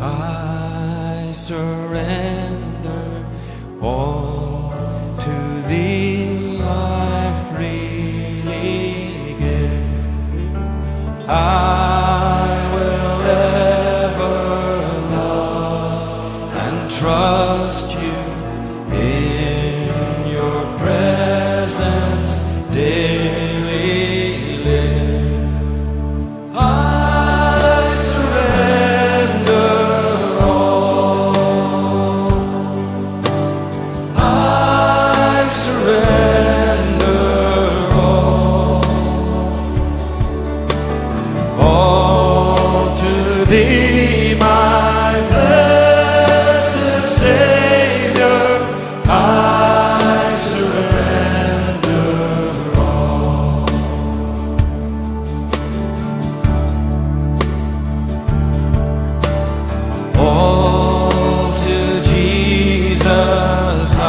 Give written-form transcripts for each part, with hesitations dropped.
I surrender all to Thee, I freely give. I will ever love and trust You in Your presence daily live. I surrender all. I surrender all to Thee, my blessed Savior. I surrender all. All to Jesus I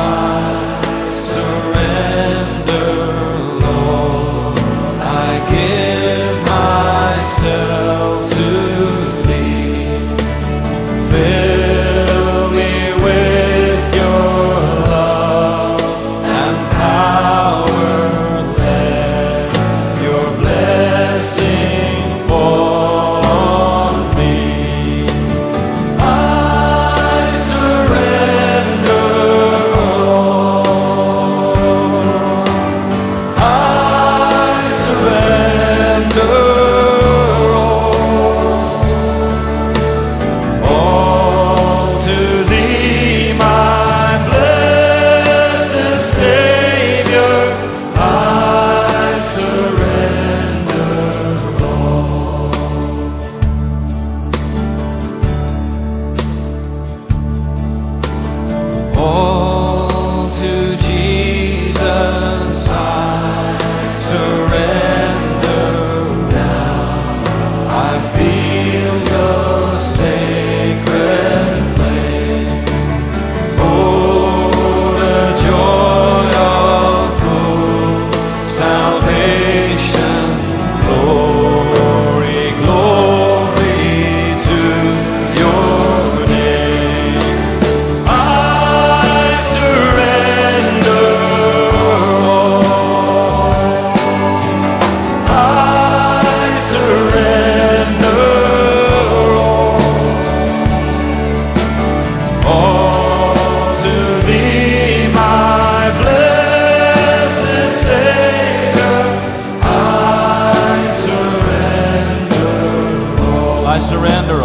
surrender, Lord. I give myself to Thee. Fill me with Your love and power. Let Your blessing fall on me. I surrender all. I surrender all to Thee, my blessed Savior. I surrender all. All to Jesus I surrender now. I feel Your sacred flame. Oh, the joy of full salvation. Glory, glory to Your name. I surrender all. I surrender all to Thee, my blessed Savior. I surrender all. I surrender